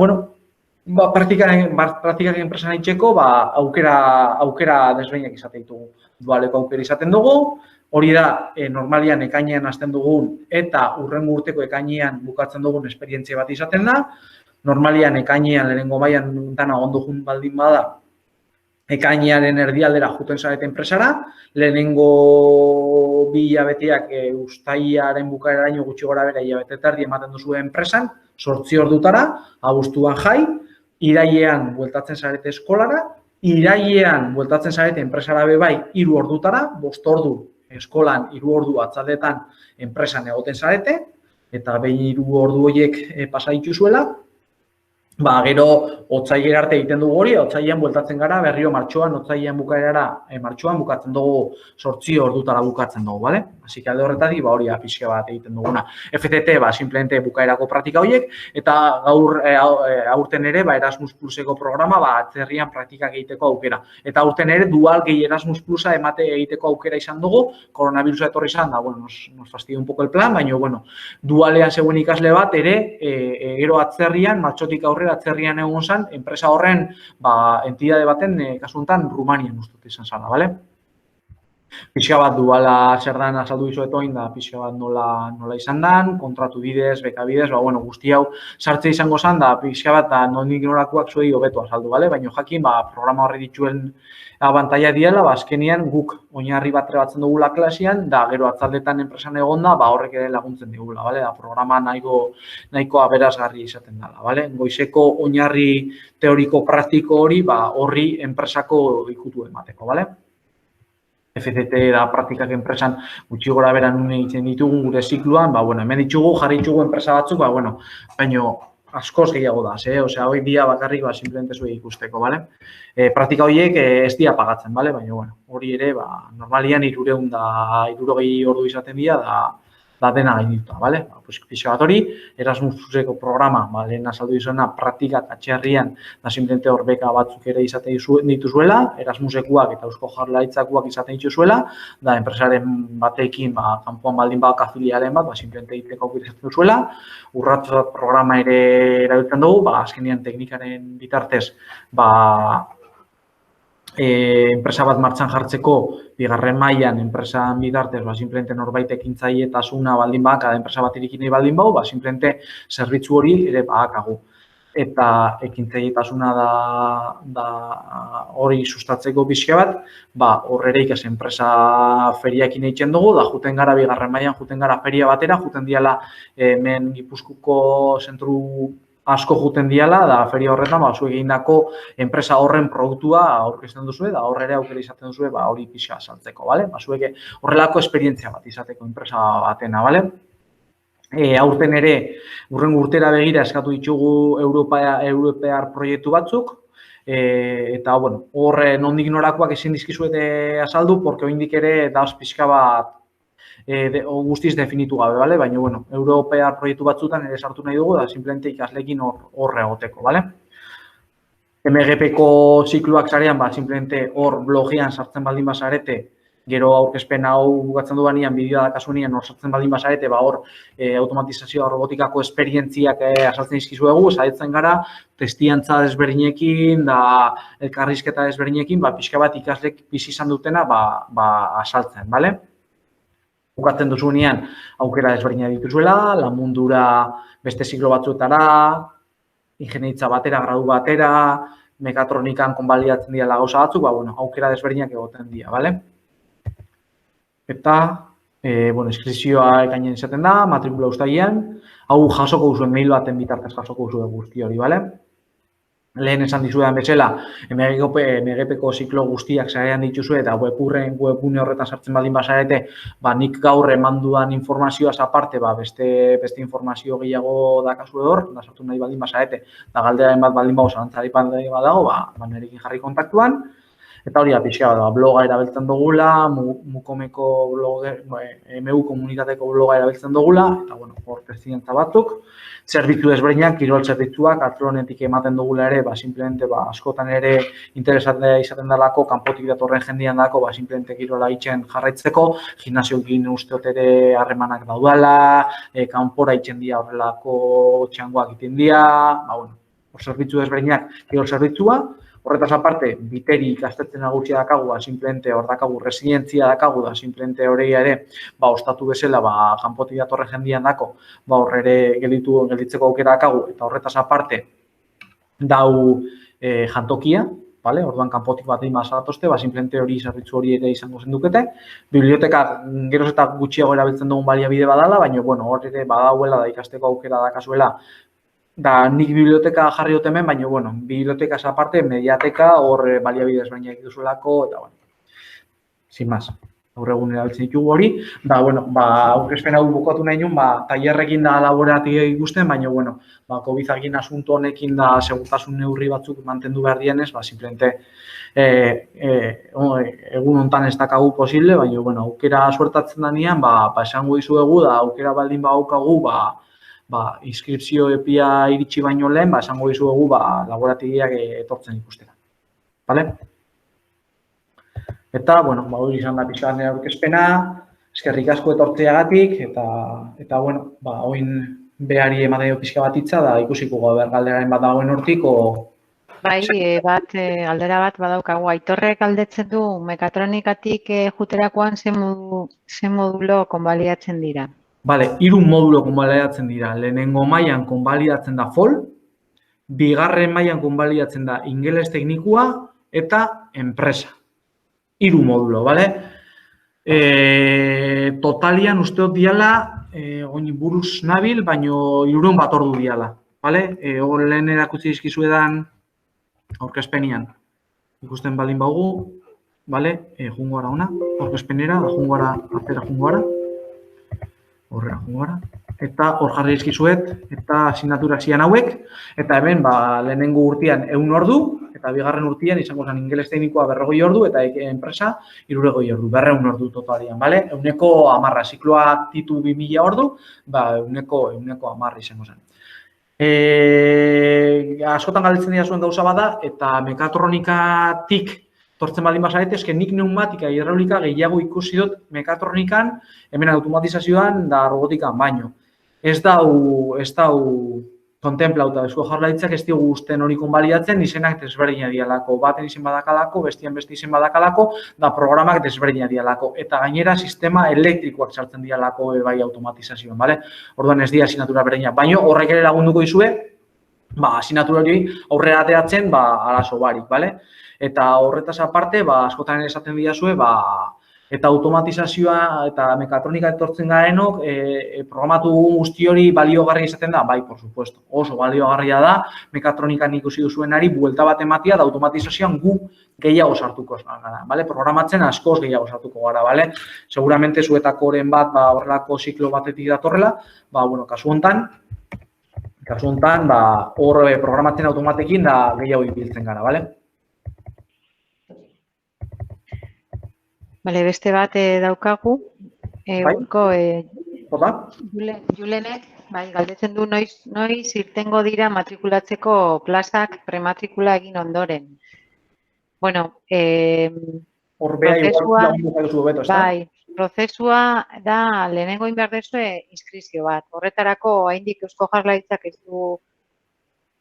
Speaker 1: praktikak enpresan egiteko, aukera desberdinak izate ditugu. Dualeko aukera izaten dugu, hori da, normalian ekainean hasten dugun eta urrengo urteko ekainean bukatzen dugun esperientzia bat izaten da. Normalian ekainean lehenengo mailan dana ondo jun baldin bada, ekainaren erdialdera juten zarete enpresara, lehenengo 2 hilabeteak uztailaren bukaeraraino gutxi gorabehera hilabete eta erdi ematen duzu enpresan, 8 ordutara, abuztuan jai, irailean bueltatzen zarete eskolara, irailean bueltatzen zarete enpresara bai 3 ordutara, 5 ordu eskolan, 3 ordu atzaldetan enpresan egoten zarete, eta behin 3 ordu horiek pasa dituzuela, gero otsailera arte egiten dugu hori, otsailean bueltatzen gara, berriro martxoan, otsailean bukaerara, martxoan bukatzen dugu 8 ordutara bukatzen dugu, bale? Así que alde horretatik, hori pixka bat egiten duguna. FTT, simplemente bukaerako praktika horiek, eta gaur aurten ere, Erasmus Pluseko programa, atzerrian praktikak egiteko aukera. Eta aurten ere, dual gehi Erasmus Plusa egiteko aukera izan dugu, koronavirusa etorri izan, nos fastidia un poco el plan, baina, dualean zegoen ikasle bat, ere, gero atzerrian, martxotik aurrera atzerrian egon zen, enpresa horren, entidade baten, kasu honetan, Rumanian ustut izan zala, bale? Pixka bat duala zer dan azaldu dizuet oin da, pixka bat nola izan dan, kontratu bidez, beka bidez, guzti hau sartze izango zen, da pixka bat nondik norakoak zuei hobeto azaldu, bale? Baina jakin, programa horri dituen abantaila diela, azkenian guk oinarri bat trebatzen dugula klasean, da gero atzaldetan enpresan egonda, horrek ere laguntzen digula, bale? Da programa nahiko aberasgarri izaten dela, bale? Goizeko oinarri teoriko praktiko hori, horri enpresako ikutu emateko, bale? FTT da praktikak enpresan gutxi gora beran egiten ditugun gure zikluan, hemen ditugu, jarri ditugu enpresa batzuk, baina askoz gehiago da, osea, hoi dia bakarrik simplemente zuei ikusteko, bale? Praktika horiek ez dira pagatzen, bale? Baina, hori ere, normalian 360 ordu izaten dira, da dena gainituta, bale? Pixka bat hori, Erasmus Pluseko programa, lehen azaldu dizuena, praktikak atxerrian, da simplemente hor beka batzuk ere izaten dituzuela, Erasmusekuak eta Eusko Jaurlaritzakoak izaten dituzuela, da enpresaren batekin, kanpoan baldin afilialen bat, simplemente egiteko aukera izaten duzuela, urratz programa ere erabiltzen dugu, azkenean teknikaren bitartez, enpresa bat martxan jartzeko, bigarren mailan enpresan bitartez, simplemente norbait ekintzailetasuna baldin kada enpresa bat irikin nahi baldin bau, simplemente zerbitzu hori ere badakagu. Eta ekintzailetasuna da hori sustatzeko pixka bat, horrere ikas enpresa feriakin egiten dugu, da juten gara bigarren mailan, juten gara feria batera, juten diala hemen Gipuzkoako zentru asko juten diala, da feria horretan, zuek egindako enpresa horren produktua aurkezten duzue, da horre ere aukera izaten duzue, hori pixka saltzeko, bale? Zuek horrelako esperientzia bat izateko enpresa batena, bale? Aurten ere, urrengo urtera begira eskatu ditugu europear proiektu batzuk, eta, horre nondik norakoak ezin dizkizuete azaldu, porque oraindik ere dauz pixka bat guztiz definitu gabe, bale? Baina, europear proiektu batzutan ere sartu nahi dugu, da simplemente ikaslekin horre egoteko, bale? MGP-ko zikluak zarean, simplemente hor blogean sartzen baldin bazarete, gero aurkezpen hau bukatzen dudanean, bideoa dakasunean hor sartzen baldin bazarete, hor automatizazioa robotikako esperientziak azaltzen izkizuegu, saiatzen gara, testiantza desberdinekin, da elkarrizketa desberdinekin, pixka bat ikaslek bizi izan dutena azaltzen, bale? Bukatzen duzunean aukera desberdina dituzuela, lan mundura beste ziklo batzuetara, ingenieritza batera, gradu batera, mekatronikan konbalidatzen dira gauza batzuk, aukera desberdinak egoten dira, bale? Eta, eskrizioa ekainean izaten da, matrikula uztailean, hau jasoko duzuen mail baten bitartez jasoko duzuen guzti hori, bale? Lehen esan dizudan bezala, MGP-ko ziklo guztiak zarean dituzue eta webgune horretan sartzen baldin bazarete, nik gaur eman dudan informazioaz aparte, beste informazio gehiago dakazu hor, da sartu nahi baldin bazarete, da galderaren bat baldin bago zalantzari baldin badago, nerekin jarri kontaktuan. Eta hori pixka bat, bloga erabiltzen dugula, Mukomeko bloga, MU komunitateko bloga erabiltzen dugula, eta hor testiantza batzuk. Zerbitzu desberdinak, kirol zerbitzuak, atronetik ematen dugula ere, simplemente askotan ere interesatzea izaten dalako, kanpotik datorren jendian dako, simplemente kirola itzen jarraitzeko, gimnasioekin usteot ere harremanak daudala, kanpora itzen dira horrelako txangoak egiten dira, hor zerbitzu desberdinak, kirol zerbitzua. Horretaz aparte, biteri ikastetzen nagusia dakagu, simplemente hor dakagu resilientzia dakagu, da simplemente hori ere, ostatu bezala, kanpotik datorren jendian dako, hor ere gelditzeko aukera dakagu, eta horretaz aparte, dau jantokia, Vale? Orduan, kanpotik bat egin bazatozte, simplemente hori zerbitzu hori ere izango zendukete. Biblioteka geroz eta gutxiago erabiltzen dugun baliabide badala, baina, hor ere badauela da ikasteko aukera dakazuela. Da, nik biblioteka jarri dut hemen, baina, biblioteka aparte, mediateka, hor baliabide ezberdinak dituzulako, eta, sin más. Gaur egun erabiltzen ditugu hori, aurkezpen hau bukatu nahi nuen, tailerrekin da laboratia ikusten, baina, COVID-akin asunto honekin da segurtasun neurri batzuk mantendu behar dienez, simplemente egun hontan ez dakagu posible, baina, aukera suertatzen danean, esango dizuegu, da aukera baldin badaukagu, inskripzio epia iritsi baino lehen, esango dizuegu, laboratiak etortzen ikustera. Vale? Eta, hori izan da pixka nire aurkezpena, eskerrik asko etortzeagatik, eta, oin behari ematen pixka bat hitza, da ikusiko galderaen bat dagoen hortik,
Speaker 2: Bai, galdera bat badaukagu. Aitorrek galdetzen du, mekatronikatik juterakoan ze modulo konbaliatzen dira?
Speaker 1: Bale, 3 modulo konbaliatzen dira. Lehenengo mailan konbaliatzen da FOL, bigarren mailan konbaliatzen da ingeles teknikua eta enpresa. 3 modulo, bale? Totalian usteot diala, oin buruz nabil, baino 300 bat ordu diala, bale? Hor lehen erakutsi dizkizuedan aurkezpenian. Ikusten baldin baugu, bale? Jungo gara ona, aurkezpenera, jungo gara, atzera jungo gara. Horrela jungo gara. Eta hor jarri dizkizuet, eta asignatura zian hauek, eta hemen, lehenengo urtean 100 ordu, eta bigarren urtean izango zen ingeles teknikoa 40 ordu, eta enpresa 60 ordu, 200 ordu totalian, bale? 110, zikloak ditu 2000 ordu, 110 izango zen. Askotan galdetzen dira zuen gauza bada, eta mekatronikatik tortzen baldin bazarete, eske nik pneumatika, hidraulika gehiago ikusi dut mekatronikan, hemen automatizazioan da robotikan baino. Ez dau kontemplauta, Eusko Jaurlaritzak ez diogu usten hori konbaliatzen, izenak desberdina dialako, baten izen badakalako, bestian beste izen badakalako, da programak desberdina dialako, eta gainera sistema elektrikoak sartzen dialako bai automatizazioan, bale? Orduan ez dira asignatura berdina, baino horrek ere lagunduko dizue, asignatura hori aurrera ateratzen, arazo barik, bale? Eta horretaz aparte, askotan esaten didazue, eta automatizazioa eta mekatronika etortzen garenok, programatu guzti hori baliogarria izaten da? Bai, por supuesto, oso baliogarria da, mekatronikan ikusi duzuenari buelta bat ematia, da automatizazioan gu gehiago sartuko gara, bale? Programatzen askoz gehiago sartuko gara, bale? Seguramente zuetakoren bat, horrelako ziklo batetik datorrela, kasu hontan, hor programatzen automatekin da gehiago ibiltzen gara, bale?
Speaker 2: Bale, beste bat daukagu, Julenek, galdetzen du noiz irtengo dira matrikulatzeko plazak prematrikula egin ondoren. Bueno, prozesua da lehenengo inberdezue inskripzio bat. Horretarako, haindik Eusko Jaurlaritzak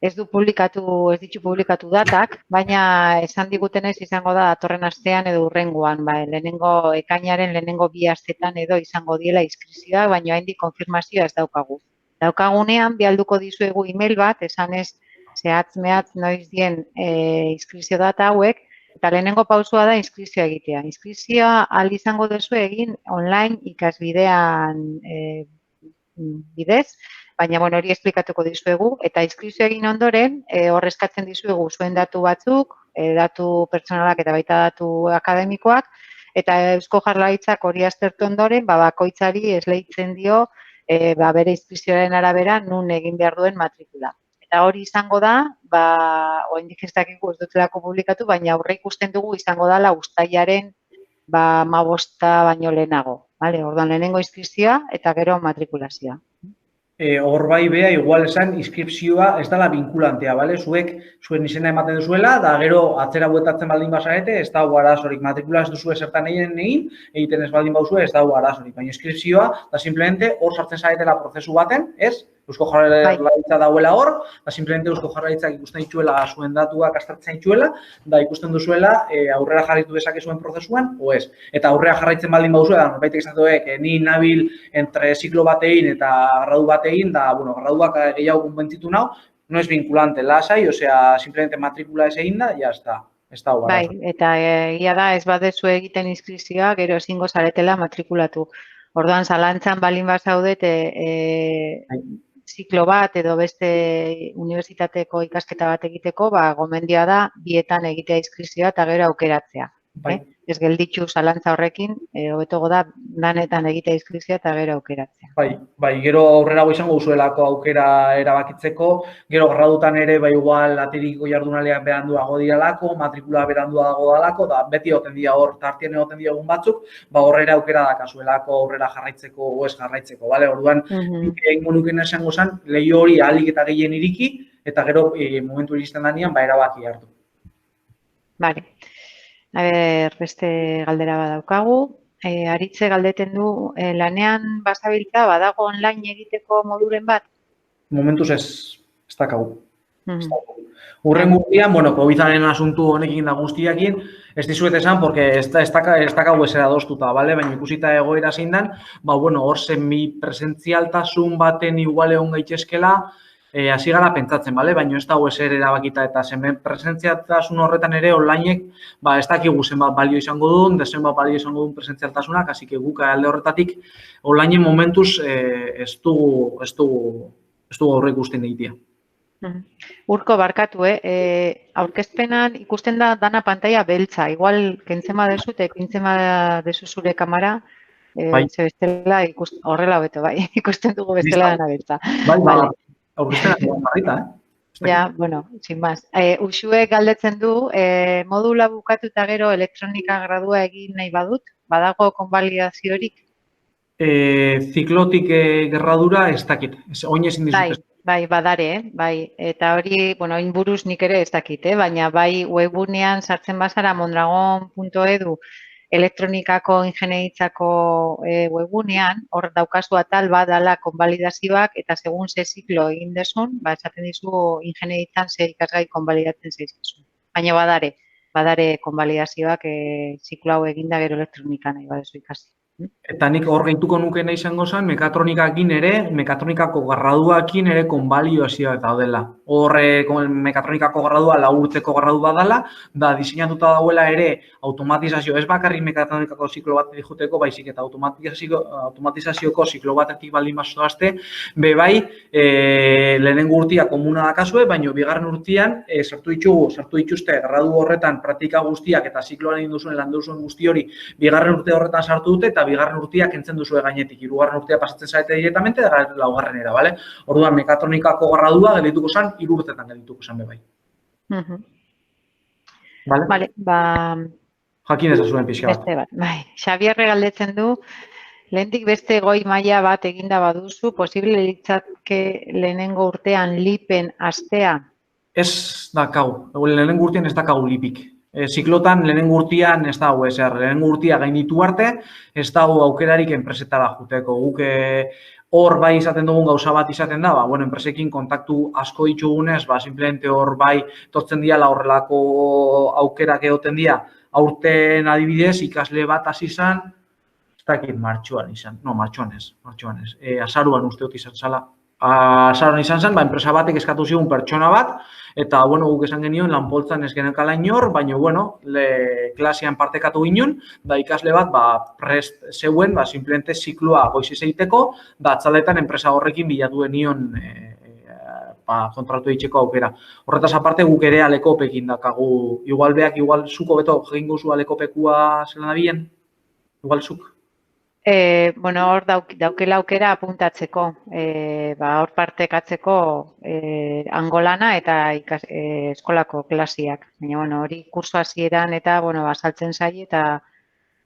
Speaker 2: ez ditu publikatu datak, baina esan digutenez izango da datorren astean edo hurrengoan, lehenengo ekainaren lehenengo 2 astetan edo izango diela inskripzioa, baina haindik konfirmazioa ez daukagu. Daukagunean, bialduko dizuegu email bat, esanez zehatz-mehatz noiz dien inskripzio data hauek, eta lehenengo pausua da inskripzioa egitea. Inskripzioa ahal izango duzu egin online ikasbidean bidez, baina hori esplikatuko dizuegu, eta inskripzioa egin ondoren, hor eskatzen dizuegu zuen datu batzuk, datu pertsonalak eta baita datu akademikoak, eta Eusko Jaurlaritzak hori aztertu ondoren, bakoitzari esleitzen dio bere inskripzioaren arabera nun egin behar duen matrikula. Eta hori izango da, oraindik ez dakigu ez dutelako publikatu, baina aurre ikusten dugu izango dela uztailaren 15 baino lehenago. Orduan lehenengo inskripzioa eta gero matrikulazioa.
Speaker 1: Hor bai beha, igual esan, inskripzioa ez dela vinkulantea, bale? Zuek zuen izena ematen duzuela, da gero atzera bueltatzen baldin bazarete, ez dago arazorik. Matrikula ez duzue zertan egiten ez baldin bauzue, ez dago arazorik. Baina inskripzioa, da simplemente hor sartzen zaretela prozesu baten, ez? Eusko Jaurlaritza dauela hor, da simplemente Eusko Jaurlaritzak ikusten dituela zuen datuak aztertzen dituela, da ikusten duzuela aurrera jarraitu dezake zuen prozesuan, o ez. Eta aurrera jarraitzen baldin bauzue, da norbaitek izatuek, ni nabil entre ziklo batein eta gradu batein, da, graduak gehiago konbentzitu nau, no es vinculante, lasai, osea, simplemente matrikula ez egin da, ya está. ez da
Speaker 2: Bai, eta egia da ez badezu egiten inskripzioa, gero ezingo zaretela matrikulatu. Orduan zalantzan balin bazaudete ziklo bat edo beste unibertsitateko ikasketa bat egiteko, gomendioa da bietan egitea inskripzioa eta gero aukeratzea. Ez gelditzu zalantza horrekin, hobetogo da danetan egitea inskripzioa eta gero aukeratzea.
Speaker 1: Bai, gero aurrerago izango duzuelako aukera erabakitzeko, gero gradutan ere, igual atiriko jardunaleak beranduago diralako, matrikula beranduago dalako, da beti egoten dira hor, tartien egoten dira egun batzuk, horrera aukera dakazuelako aurrera jarraitzeko o ez jarraitzeko, bale? Orduan, egingo nukeen esango zen, leiho hori ahalik eta gehien iriki, eta gero momentu iristen danean, erabaki hartu.
Speaker 2: Bale. Beste galdera badaukagu. Aritze galdeten du, lanean bazabiltza badago online egiteko moduren bat?
Speaker 1: Momentuz ez dakagu. Urren guztian, COVID-aren asuntu honekin da guztiakin, ez dizuet esan, porque ez dakagu esera doztuta, baina ikusita egoera zein dan, hor semi-presentzialtasun baten igual egon gaitezkela, hasi gara pentsatzen, baina ez dago eser erabakita eta semi-presentzialtasun horretan ere onlineek ez dakigu zenbat balio izango duen, zenbat balio izango duen presentzialtasunak, hasi que guk alde horretatik online momentuz ez dugu aurre ikusten egitea.
Speaker 2: Urko barkatu, aurkezpenan ikusten da dana pantalla beltza, igual kentzen badezu eta ipintzen badezu zure kamara, ze bestela horrela hobeto, ikusten dugu bestela dana beltza.
Speaker 1: Aurkezpenan barrita,
Speaker 2: Ja, sin más. Uxuek galdetzen du, modula bukatu eta gero elektronika gradua egin nahi badut, badago konbalidaziorik?
Speaker 1: Ziklotik gerradura ez dakit, oin ezin dizut.
Speaker 2: Bai, badare, bai, eta hori, inburuz nik ere ez dakit, baina bai webunean sartzen bazara mondragon.edu elektronikako ingenieritzako webunean, hor daukazu atal badala konbalidazioak eta segun ze ziklo egin desun, esaten dizu ingenieritzan ze ikasgai konbalidatzen zaizkizun. Baina badare konbalidazioak ziklo hau eginda gero elektronika nahi badezu ikasi.
Speaker 1: Eta nik hor gehituko nukeena izango zen, mekatronikako graduakin ere konbaliazioak daudela. Hor mekatronikako gradua 4 urteko gradua dela, da diseinatuta dauela ere automatizazio, ez bakarrik mekatronikako ziklo bat dijuteko, baizik eta automatizazioko ziklo batetik baldin bazoazte, bai, lehenengo urtia komuna dakazue, baina bigarren urtian sartu dituzte gradu horretan praktika guztiak eta zikloan egin duzuen lan duzuen guzti hori bigarren urte horretan sartu dute eta bigarren urteak kentzen duzue gainetik, hirugarren urtea pasatzen zarete directamente, eta laugarrenera, bale? Orduan, mekatronikako gradua geldituko zen, 3 urtetan geldituko zen bebai.
Speaker 2: Bale,
Speaker 1: jakin ezazuen pixka
Speaker 2: bat. Xabierre galdetzen du, lehendik beste goi maila bat eginda baduzu, posible litzateke lehenengo urtean lipen astea?
Speaker 1: Ez dakau, lehenengo urtean ez dakau lipik. Ziklotan lehenengo urtean ez dago ezer, lehenengo urtea gainitu arte, ez dago aukerarik enpresetara juteko. Guk hor bai izaten dugun gauza bat izaten da, enpresekin kontaktu asko ditugunez, simplemente hor bai tortzen diala horrelako aukerak egoten dira, aurten adibidez ikasle bat hasi izan, ez dakit martxoan izan, martxoan ez, azaruan usteot izan zala. Azaruan izan zen, enpresa batek eskatu zigun pertsona bat, eta, guk esan genioen lanpoltzan ez genekala inor, baina, klasean partekatu ginen, da ikasle bat, prest zeuen, simplemente zikloa goiziz egiteko, da atzaletan enpresa horrekin bilatu genion kontratu egiteko aukera. Horretaz aparte, guk ere alekopekin dakagu, igual zuko beto, egingo zu alekopekua zelan abien? Igual zuk?
Speaker 2: Hor daukela aukera apuntatzeko, hor partekatzeko angolana eta eskolako klasiak. Baina, hori kurso hasieran eta, basaltzen zai eta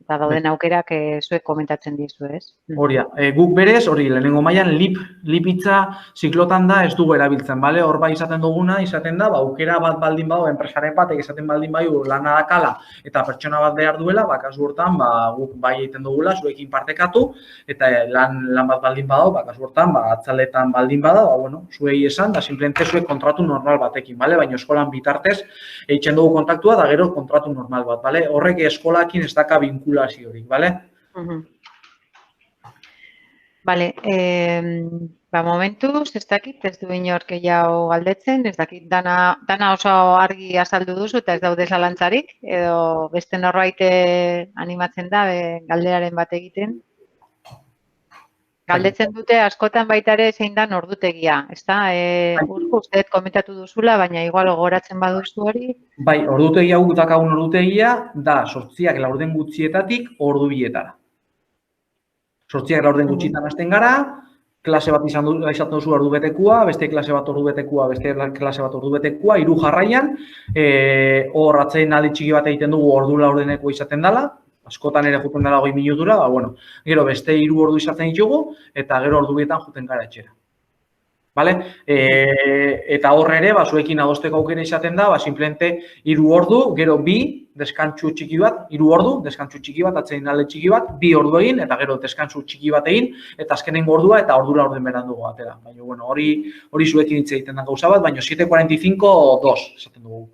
Speaker 2: dauden aukerak zuek komentatzen dizu, ez?
Speaker 1: Horia, guk berez, lehenengo mailan lipitza ziklotan da ez dugu erabiltzen, bale? Hor bai izaten duguna, izaten da, aukera bat baldin badu, enpresaren batek izaten baldin badu lana dakala eta pertsona bat behar duela, kasu hortan, guk bai egiten dugula, zuekin partekatu, eta lan bat baldin badu, kasu hortan, atzaletan baldin badu, zuei esan, da simplemente zuek kontratu normal batekin, bale? Baina eskolan bitartez, eitzen dugu kontaktua, da gero kontratu normal bat, bale? Horrek eskolakin ez daka vinkulaziorik, bale?
Speaker 2: Bale, momentuz, ez dakit, ez du inork gehiago galdetzen, ez dakit, dana oso argi azaldu duzu eta ez daude zalantzarik, edo beste norbait animatzen da galderaren bat egiten. Galdetzen dute askotan baita ere zein da ordutegia, ezta? Urko, usteet komentatu duzula, baina igual gogoratzen baduzu hori.
Speaker 1: Bai, ordutegia guk dakagun ordutegia da 8ak laurden gutxietatik ordu bietara. 8ak laurden gutxitan hasten gara, klase bat izaten duzu ordu betekua, beste klase bat ordu betekua, beste klase bat ordu betekua, 3 jarraian, hor atsedenaldi txiki bat egiten dugu ordu laurdeneko izaten dela, askotan ere juten dela 20 minutura, gero beste 3 ordu izaten ditugu, eta gero ordu bietan juten gara etxera. Vale? Eta horre ere, zuekin adosteko aukera izaten da, simplemente 3 ordu, gero 2 deskantsu txiki bat, 3 ordu, deskantsu txiki bat, atsedenaldi txiki bat, 2 ordu egin, eta gero deskantsu txiki bat egin, eta azkenengo ordua eta ordu laurden berandu atera. Baina, hori zuekin hitz egiten da gauza bat, baina 7:45 2 esaten dugu.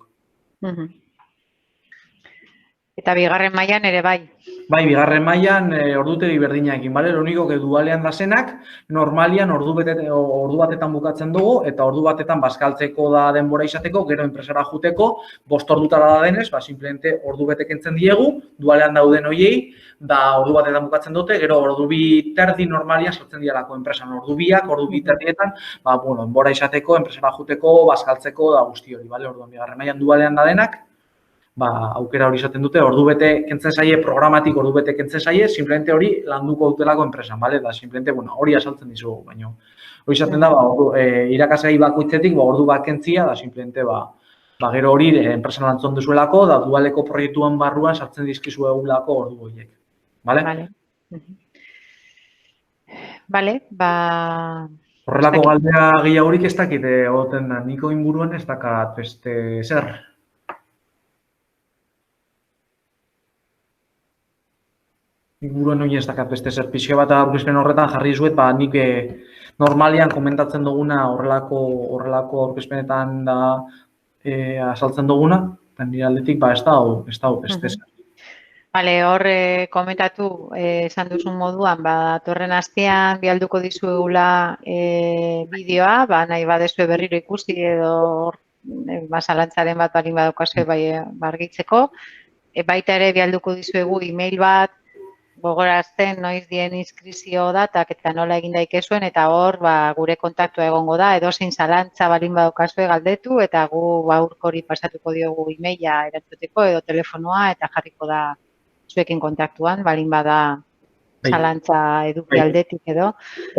Speaker 2: Eta bigarren mailan ere bai.
Speaker 1: Bai, bigarren mailan ordutegi berdinaekin, bale? Lo único que dualean da zenak, normalian ordu batetan bukatzen dugu, eta ordu batetan bazkaltzeko da denbora izateko, gero enpresara juteko, 5 ordutara da denez, simplemente ordu bete kentzen diegu, dualean dauden hoiei, da ordu batetan bukatzen dute, gero ordu 2 terdi normalian sartzen dialako enpresan, ordu 2ak, ordu 2 terdietan, denbora izateko, enpresara juteko, bazkaltzeko da guzti hori, bale? Orduan, bigarren mailan dualean da denak, aukera hori izaten dute, ordu bete kentzen zaie, programatik ordu bete kentzen zaie, simplemente hori landuko dutelako enpresan, bale? Da, simplemente, hori asaltzen dizugu, baina hori izaten da, irakasgai bakoitzetik, ordu bat kentzia, da, simplemente, gero hori enpresan lantzon duzuelako, da, dualeko proiektuan barruan sartzen dizkizu egulako ordu horiek, bale?
Speaker 2: Bale,
Speaker 1: horrelako galdera gehiagorik ez dakit, egoten da, niko inguruan ez dakat beste zer. Inguruan hori ez dakat beste zer pixka bat aurkezpen horretan jarri zuet, nik normalian komentatzen duguna horrelako aurkezpenetan da azaltzen duguna, eta nire aldetik ez da beste zer.
Speaker 2: Bale, hor komentatu esan duzun moduan, datorren astean bialduko dizuegula bideoa, nahi badezue berriro ikusi edo zalantzaren bat balin badaukazue argitzeko. Baita ere bialduko dizuegu email bat, gogorazten noiz dien inskripzio datak eta nola egin daikezuen, eta hor gure kontaktua egongo da, edozein zalantza balin badaukazue galdetu, eta gu urko hori pasatuko diogu emaila erantzuteko edo telefonoa, eta jarriko da zuekin kontaktuan, balin bada zalantza eduki aldetik edo.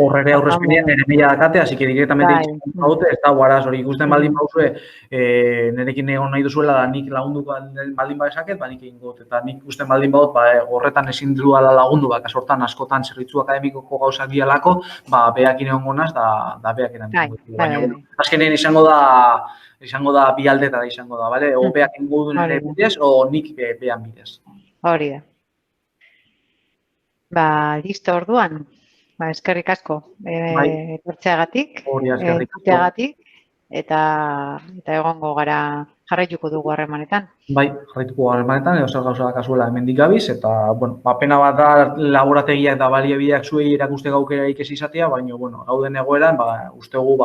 Speaker 1: Horre aurrezpenean nire mila dakate, hasi que direktamente itxetan baute, ez da guaraz, hori ikusten baldin bauzue, nirekin egon nahi duzuela, da nik lagunduko baldin badezaket, nik egin dut, eta nik ikusten baldin baut, horretan ezin duela lagundu, kasortan askotan zerbitzu akademikoko gauzak dialako, behakin egon gonaz, da behak erantzun. Baina, azkenean izango da bi aldetara izango da, bale? O behak ingo du nire bidez, o nik behan bidez.
Speaker 2: Hori da. Listo orduan. Eskerrik asko. Etortzeagatik, entzuteagatik, eta egongo gara jarraituko dugu harremanetan.
Speaker 1: Bai, jarraituko harremanetan, edo zer gauza dakazuela hemendik gabiz, eta, pena bat da laborategiak eta baliabideak zuei erakuste gaukerarik ez izatea, baina, gauden egoeran, ustegu,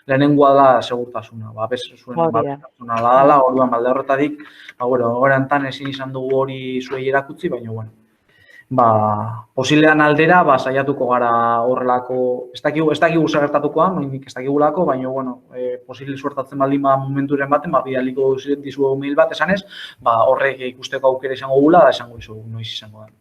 Speaker 1: lehenengoa da segurtasuna, zuen segurtasuna dala, orduan balde horretatik, egoerantan ezin izan dugu hori zuei erakutsi, baina, posiblean aldera, saiatuko gara horrelako, ez dakigu zer gertatukoan, ez dakigulako, baina, posible suertatzen baldin momenturen baten, bidaliko dizuegu mail bat esanez, horrek ikusteko aukera izango gula, da esango dizugu noiz izango da.